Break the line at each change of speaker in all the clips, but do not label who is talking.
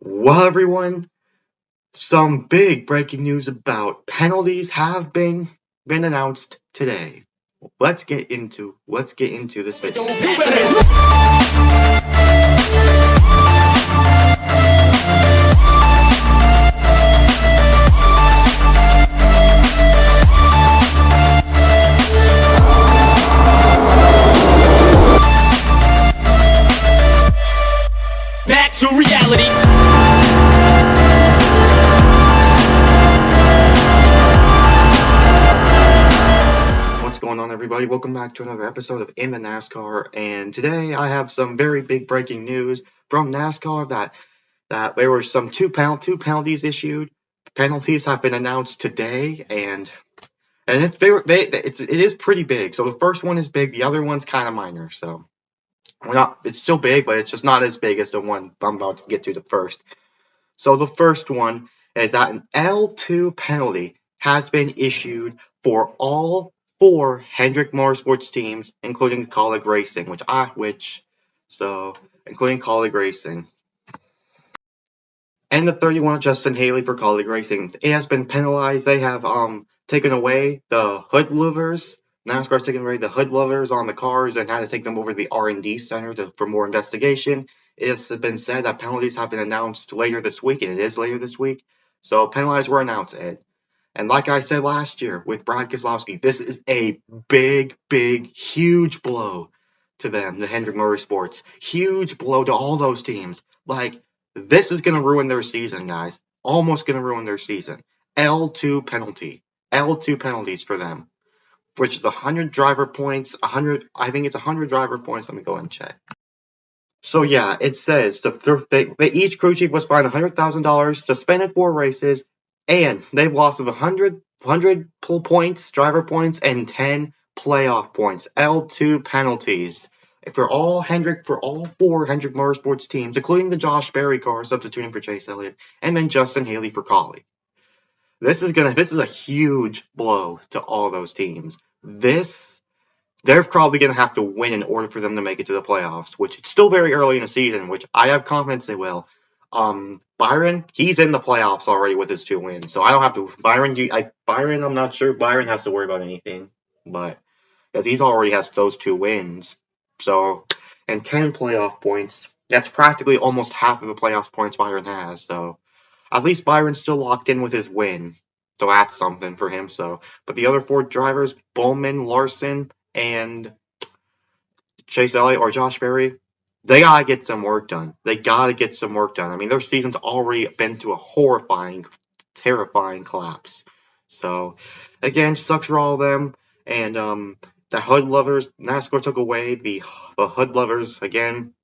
Well, everyone, some big breaking news about penalties have been announced today. Let's get into this video.
Back to reality.
What's going on, everybody? Welcome back to another episode of In the NASCAR, and today I have some very big breaking news from NASCAR that there were some two penalties issued. Penalties have been announced today, and it is pretty big. So the first one is big, the other one's kind of minor. So it's still big, but it's just not as big as the one I'm about to get to the first. So the first one is that an L2 penalty has been issued for all four Hendrick Motorsports teams, including Colleague Racing, including Colleague Racing. And the 31 Justin Haley for Colleague Racing. It has been penalized. They have taken away the hood louvers. NASCAR's taken away the hood louvers on the cars and had to take them over to the R&D center for more investigation. It has been said that penalties have been announced later this week, and it is later this week. So penalized were announced, Ed. And like I said last year with Brad Keselowski, this is a big, huge blow to them, the Hendrick Motorsports. Huge blow to all those teams. Like, this is going to ruin their season, guys. Almost going to ruin their season. L2 penalty. L2 penalties for them, which is 100 driver points. I think it's 100 driver points. Let me go and check. So yeah, it says each crew chief was fined $100,000, suspended 4 races, and they've lost 100 points, driver points, and 10 playoff points. L2 penalties for all four Hendrick Motorsports teams, including the Josh Berry car substituting for Chase Elliott, and then Justin Haley for Collie. This is a huge blow to all those teams. They're probably going to have to win in order for them to make it to the playoffs, which it's still very early in the season, which I have confidence they will. Byron, he's in the playoffs already with his 2 wins, so I don't have to. Byron, I'm not sure Byron has to worry about anything, but because he's already has those 2 wins, so and 10 playoff points, that's practically almost half of the playoffs points Byron has. So at least Byron's still locked in with his win, so that's something for him. So, but the other 4 drivers, Bowman, Larson, and Chase Elliott or Josh Berry, they gotta get some work done. I mean, their season's already been to a horrifying, terrifying collapse. So, again, sucks for all of them. And the hood lovers, NASCAR took away the hood lovers again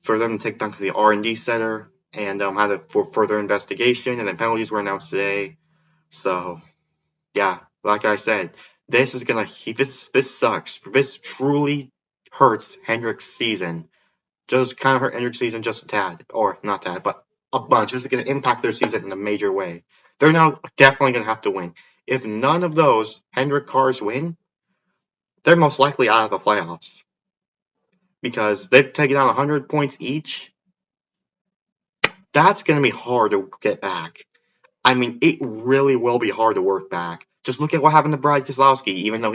for them to take back to the R&D center and had it for further investigation. And then penalties were announced today. So, yeah, like I said, this sucks. This truly hurts Hendrick's season. Just kind of hurt Hendrick's season just a tad, or not tad, but a bunch. This is going to impact their season in a major way. They're now definitely going to have to win. If none of those Hendrick cars win, they're most likely out of the playoffs because they've taken out 100 points each. That's going to be hard to get back. I mean, it really will be hard to work back. Just look at what happened to Brad Keselowski, even though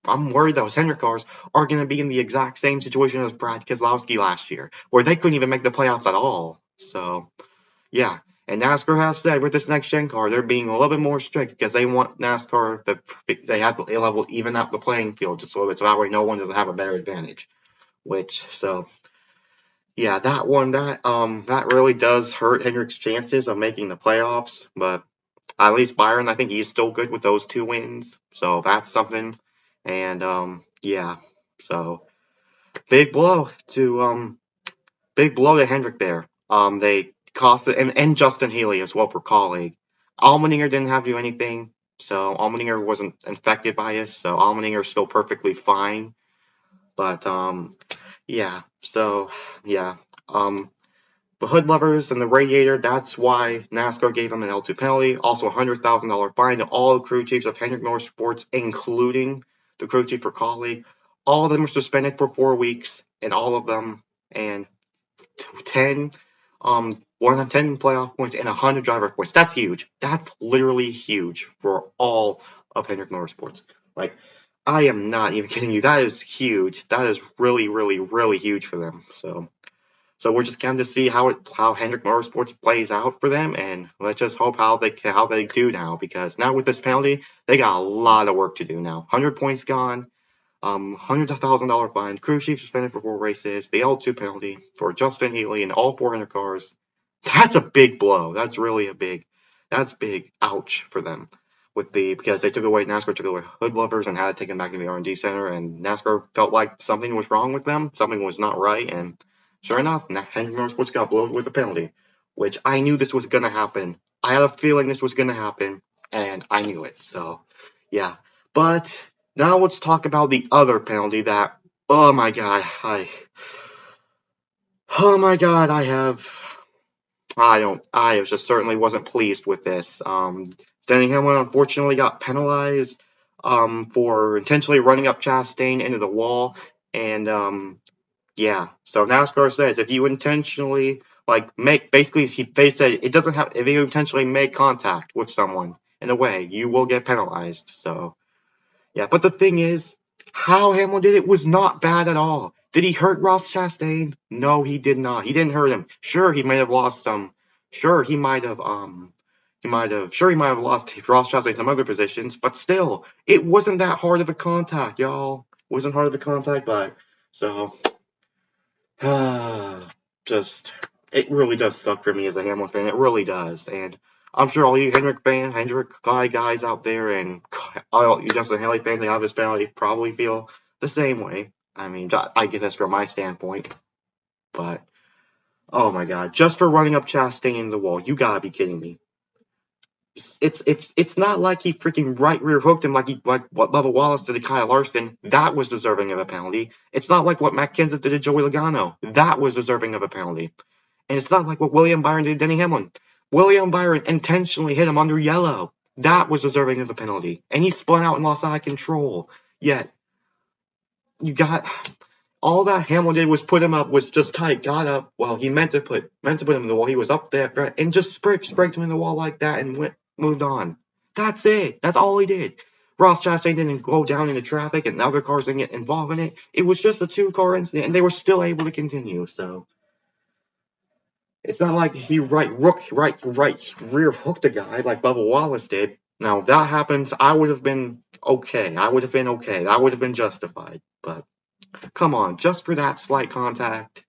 I'm worried those Hendrick cars are going to be in the exact same situation as Brad Keselowski last year, where they couldn't even make the playoffs at all. So, yeah. And NASCAR has said with this next gen car, they're being a little bit more strict because they want NASCAR they have to level even out the playing field just so that way no one doesn't have a better advantage. Yeah, that really does hurt Hendrick's chances of making the playoffs, but at least Byron, I think he's still good with those 2 wins, so that's something. And yeah, so big blow to Hendrick there. They cost it, and Justin Haley as well for Colleague. Allmendinger didn't have to do anything, so Allmendinger wasn't infected by it, so Allmendinger's still perfectly fine. But yeah, so yeah, the hood lovers and the radiator, that's why NASCAR gave them an L2 penalty. Also a $100,000 fine to all the crew chiefs of Hendrick Motorsports, including the crew chief for Collie. All of them were suspended for 4 weeks, and all of them, and 10 110 playoff points and 100 driver points. That's huge. That's literally huge for all of Hendrick Motorsports. Like, I am not even kidding you. That is huge. That is really, really, really huge for them. So we're just going to see how Hendrick Motorsports plays out for them, and let's just hope how they do now, because now with this penalty, they got a lot of work to do now. 100 points gone, $100,000 fine, crew chief suspended for 4 races, the L2 penalty for Justin Healy and all 400 cars. That's a big blow. That's really that's big. Ouch for them. Because NASCAR took away hood lovers and had to take them back to the R&D center, and NASCAR felt like something was wrong with them, something was not right, and sure enough, Hendrick Motorsports got blown with a penalty, which I knew this was gonna happen. I had a feeling this was gonna happen, and I knew it. So, yeah. But now let's talk about the other penalty that, oh my god, I just certainly wasn't pleased with this. Denny Hamlin unfortunately got penalized for intentionally running up Chastain into the wall, and yeah. So NASCAR says if you intentionally they said it doesn't have if you intentionally make contact with someone in a way, you will get penalized. So yeah, but the thing is, how Hamlin did it was not bad at all. Did he hurt Ross Chastain? No, he did not. He didn't hurt him. Sure, he might have lost Sure, he might have lost Ross Chastain some other positions, but still, it wasn't that hard of a contact, y'all. It wasn't hard of a contact, but so just it really does suck for me as a Hamlin fan. It really does, and I'm sure all you Hendrick guys out there, and all you Justin Haley fans that have this penalty probably feel the same way. I mean, I guess that's from my standpoint, but oh my god, just for running up Chastain in the wall, you gotta be kidding me. It's not like he freaking right rear hooked him like what Bubba Wallace did to Kyle Larson. That was deserving of a penalty. It's not like what Matt Kenseth did to Joey Logano. That was deserving of a penalty. And it's not like what William Byron did to Denny Hamlin. William Byron intentionally hit him under yellow. That was deserving of a penalty. And he spun out and lost out of control. Yet, you got all that Hamlin did was put him up, was just tight, got up. Well, he meant to put him in the wall. He was up there and just sprayed him in the wall like that and moved on. That's it. That's all he did. Ross Chastain didn't go down into traffic and other cars didn't get involved in it. It was just a 2-car incident, and they were still able to continue. So it's not like he right rear hooked a guy like Bubba Wallace did. Now, if that happens, I would have been okay. I would have been okay. I would have been justified. But come on, just for that slight contact,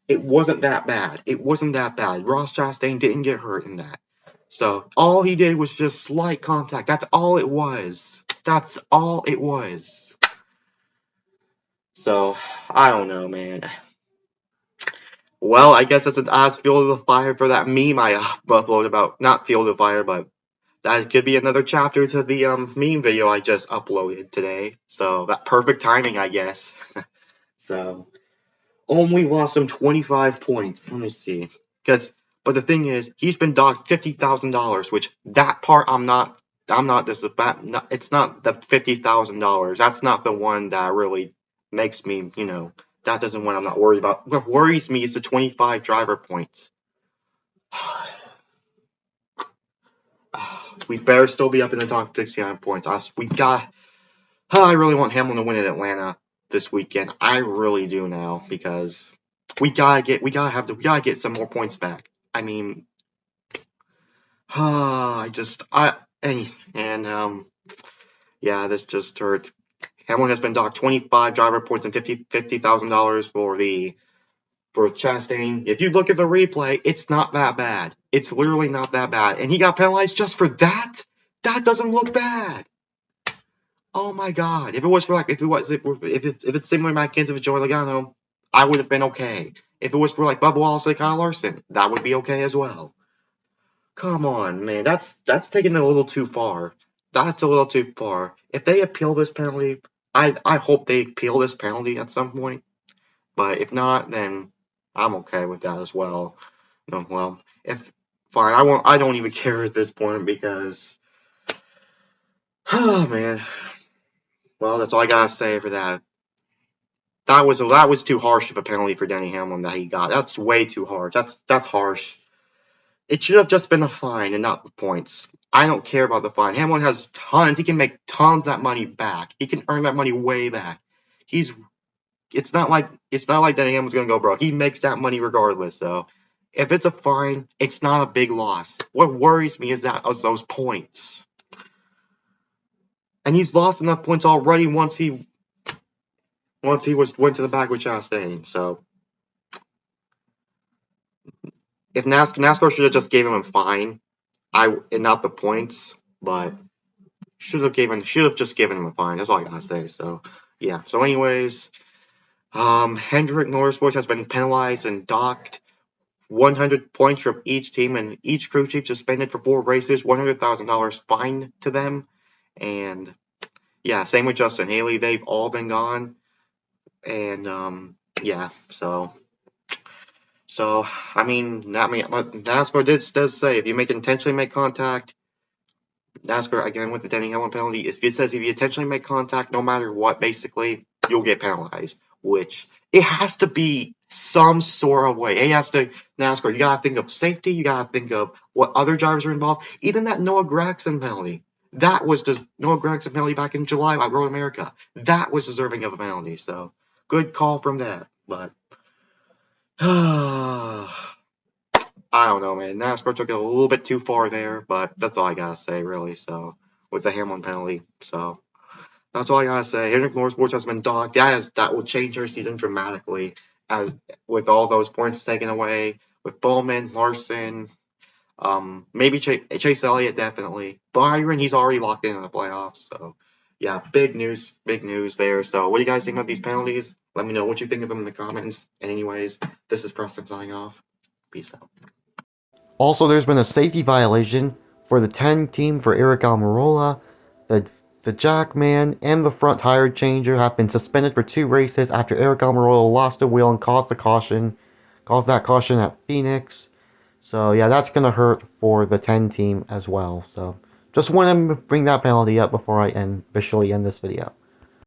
it wasn't that bad. It wasn't that bad. Ross Chastain didn't get hurt in that. So all he did was just slight contact. That's all it was. That's all it was. So I don't know, man. Well, I guess it's an odds Field of Fire for that meme I uploaded about, not Field of Fire, but that could be another chapter to the meme video I just uploaded today. So that perfect timing, I guess. So only lost him 25 points. Let me see. But the thing is, he's been docked $50,000, which that part I'm not it's not the $50,000. That's not the one that really makes me, that doesn't one I'm not worried about. What worries me is the 25 driver points. We better still be up in the top 69 points. I really want Hamlin to win at Atlanta this weekend. I really do now, because we gotta get some more points back. I mean, yeah, this just hurts. Hamlin has been docked 25 driver points and $50,000 for Chastain. If you look at the replay, it's not that bad. It's literally not that bad. And he got penalized just for that? That doesn't look bad. Oh my god. If it's similar to Matt Kenseth with Joey Logano, I would have been okay. If it was for like Bubba Wallace and Kyle Larson, that would be okay as well. Come on, man. That's taking it a little too far. That's a little too far. If they appeal this penalty, I hope they appeal this penalty at some point. But if not, then I'm okay with that as well. Well, if fine, I don't even care at this point, because oh man. Well, that's all I gotta say for that. That was too harsh of a penalty for Denny Hamlin that he got. That's way too harsh. That's harsh. It should have just been a fine and not the points. I don't care about the fine. Hamlin has tons. He can make tons of that money back. He can earn that money way back. He's. It's not like Denny Hamlin's gonna go broke. He makes that money regardless. So if it's a fine, it's not a big loss. What worries me is those points. And he's lost enough points already once he went to the back with Chastain. So if NASCAR should have just gave him a fine, and not the points, but should have just given him a fine. That's all I gotta say. So yeah. So anyways, Hendrick Motorsports has been penalized and docked 100 points from each team, and each crew chief suspended for 4 races, $100,000 fine to them, and yeah, same with Justin Haley. They've all been gone, and yeah, so NASCAR does say if you intentionally make contact, NASCAR again with the Denny Hamlin penalty, it says if you intentionally make contact, no matter what, basically you'll get penalized. Which it has to be some sort of way. It has to NASCAR. You gotta think of safety. You gotta think of what other drivers are involved. Even that Noah Gragson penalty. That was just Noah Gragson penalty back in July by Road America. That was deserving of a penalty. So good call from that. But I don't know, man. NASCAR took it a little bit too far there, but that's all I gotta say, really. So with the Hamlin penalty, so that's all I gotta say. Hendrick Motorsports has been docked. That will change their season dramatically, as with all those points taken away, with Bowman, Larson, maybe Chase Elliott, definitely. Byron, he's already locked in the playoffs. So yeah, big news there. So what do you guys think about these penalties? Let me know what you think of them in the comments. And anyways, this is Preston signing off. Peace out.
Also, there's been a safety violation for the 10 team for Eric Almirola. The Jackman and the front tire changer have been suspended for 2 races after Eric Almirola lost a wheel and caused that caution at Phoenix. So yeah, that's gonna hurt for the 10 team as well. So just want to bring that penalty up before I officially end this video.